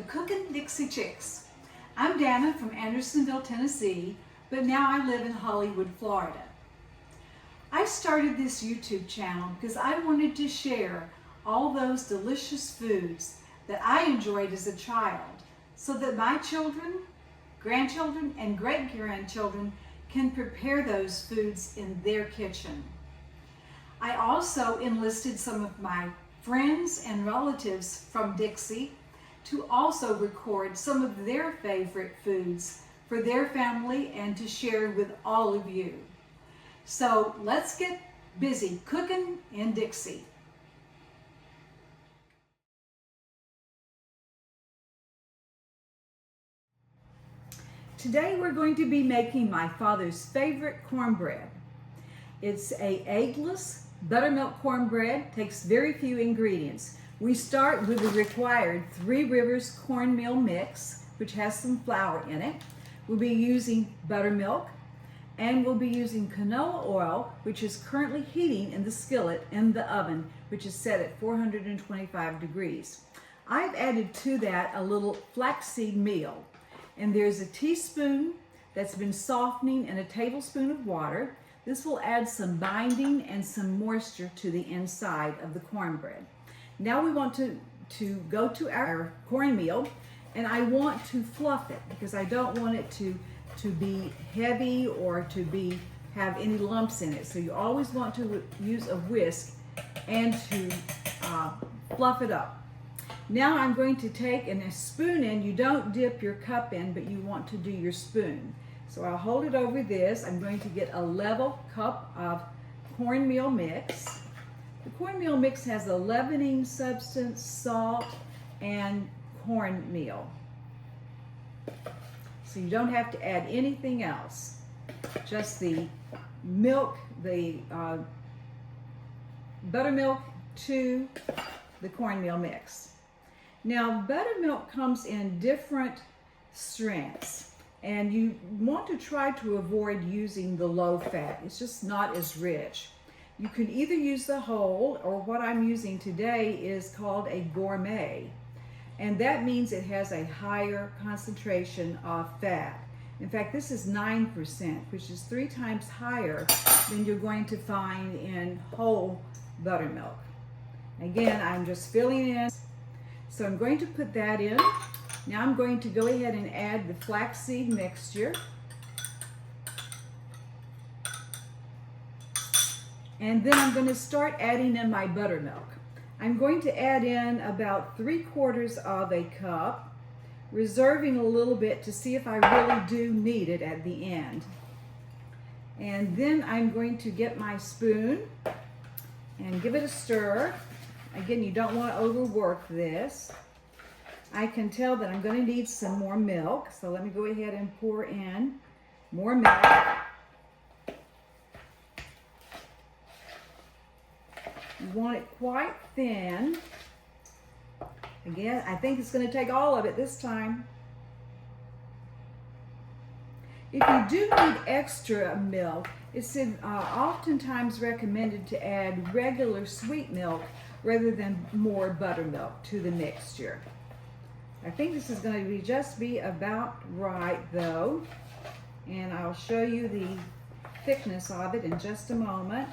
Cookin Dixie Chicks. I'm Dana from Andersonville, Tennessee, but now I live in Hollywood, Florida. I started this YouTube channel because I wanted to share all those delicious foods that I enjoyed as a child so that my children, grandchildren, and great-grandchildren can prepare those foods in their kitchen. I also enlisted some of my friends and relatives from Dixie to also record some of their favorite foods for their family and to share with all of you. So let's get busy cooking in Dixie. Today we're going to be making my father's favorite cornbread. It's a eggless buttermilk cornbread, takes very few ingredients. We start with the required 3 Rivers cornmeal mix, which has some flour in it. We'll be using buttermilk, and we'll be using canola oil, which is currently heating in the skillet in the oven, which is set at 425 degrees. I've added to that a little flaxseed meal, and there's a teaspoon that's been softening and a tablespoon of water. This will add some binding and some moisture to the inside of the cornbread. Now we want to go to our cornmeal, and I want to fluff it because I don't want it to be heavy or to have any lumps in it. So you always want to use a whisk and to fluff it up. Now I'm going to take a spoon in. You don't dip your cup in, but you want to do your spoon. So I'll hold it over this. I'm going to get a level cup of cornmeal mix. The cornmeal mix has a leavening substance, salt, and cornmeal. So you don't have to add anything else. Just the milk, the buttermilk to the cornmeal mix. Now, buttermilk comes in different strengths, and you want to try to avoid using the low fat. It's just not as rich. You can either use the whole, or what I'm using today is called a gourmet. And that means it has a higher concentration of fat. In fact, this is 9%, which is 3 times higher than you're going to find in whole buttermilk. Again, I'm just filling in. So I'm going to put that in. Now I'm going to go ahead and add the flaxseed mixture. And then I'm going to start adding in my buttermilk. I'm going to add in about 3/4 of a cup, reserving a little bit to see if I really do need it at the end. And then I'm going to get my spoon and give it a stir. Again, you don't want to overwork this. I can tell that I'm going to need some more milk, so let me go ahead and pour in more milk. You want it quite thin. Again, I think it's going to take all of it this time. If you do need extra milk, it's oftentimes recommended to add regular sweet milk rather than more buttermilk to the mixture. I think this is going to just be about right though, and I'll show you the thickness of it in just a moment.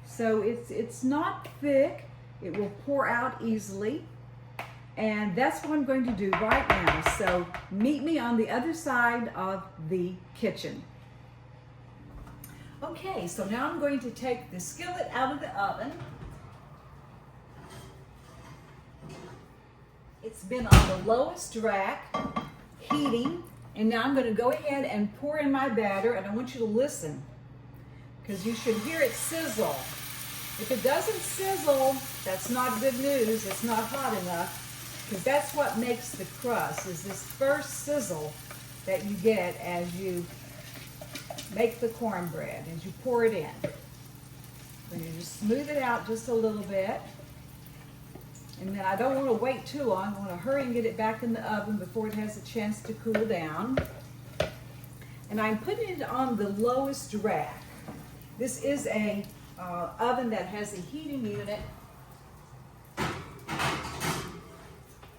So it's not thick, it will pour out easily, and that's what I'm going to do right now. So meet me on the other side of the kitchen. Okay, so now I'm going to take the skillet out of the oven. It's been on the lowest rack, heating, and now I'm going to go ahead and pour in my batter, and I want you to listen, because you should hear it sizzle. If it doesn't sizzle, that's not good news. It's not hot enough, because that's what makes the crust, is this first sizzle that you get as you make the cornbread, as you pour it in. So you just smooth it out just a little bit. And then I don't want to wait too long. I want to hurry and get it back in the oven before it has a chance to cool down. And I'm putting it on the lowest rack. This is a oven that has a heating unit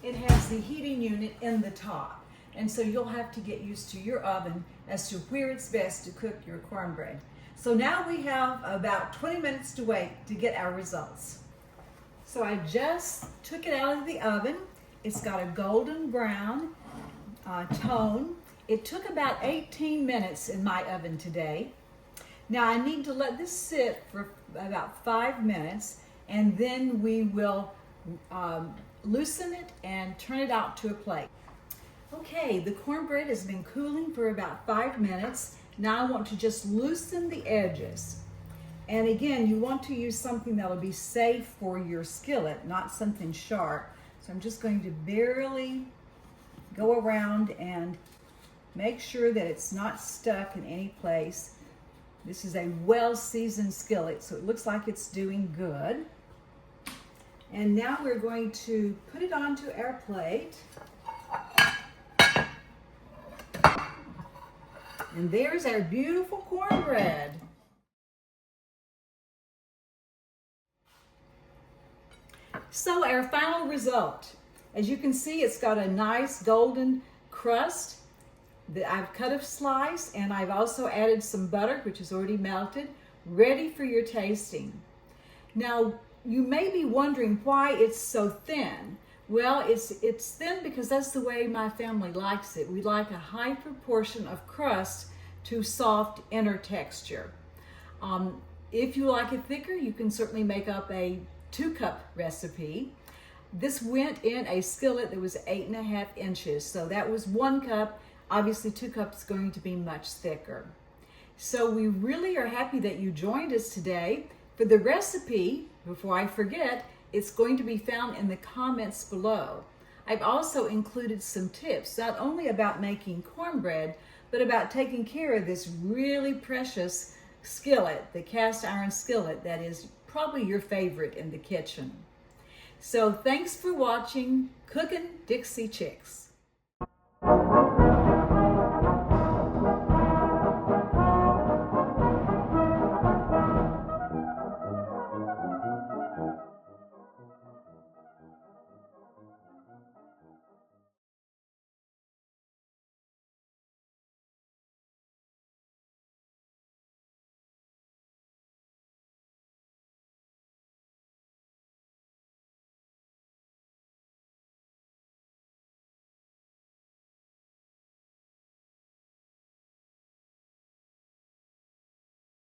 it has the heating unit in the top. And so you'll have to get used to your oven as to where it's best to cook your cornbread. So now we have about 20 minutes to wait to get our results. So I just took it out of the oven. It's got a golden brown tone. It took about 18 minutes in my oven today. Now I need to let this sit for about 5 minutes, and then we will loosen it and turn it out to a plate. Okay, the cornbread has been cooling for about 5 minutes. Now I want to just loosen the edges. And again, you want to use something that will be safe for your skillet, not something sharp. So I'm just going to barely go around and make sure that it's not stuck in any place. This is a well-seasoned skillet, so it looks like it's doing good. And now we're going to put it onto our plate. And there's our beautiful cornbread. So our final result. As you can see, it's got a nice golden crust that I've cut a slice, and I've also added some butter, which is already melted, ready for your tasting. Now, you may be wondering why it's so thin. Well, it's thin because that's the way my family likes it. We like a high proportion of crust to soft inner texture. If you like it thicker, you can certainly make up a 2-cup recipe. This went in a skillet that was 8.5 inches, so that was 1 cup. Obviously 2 cups is going to be much thicker. So we really are happy that you joined us today. For the recipe, before I forget, it's going to be found in the comments below. I've also included some tips, not only about making cornbread, but about taking care of this really precious skillet, the cast iron skillet that is probably your favorite in the kitchen. So thanks for watching Cookin Dixie Chicks.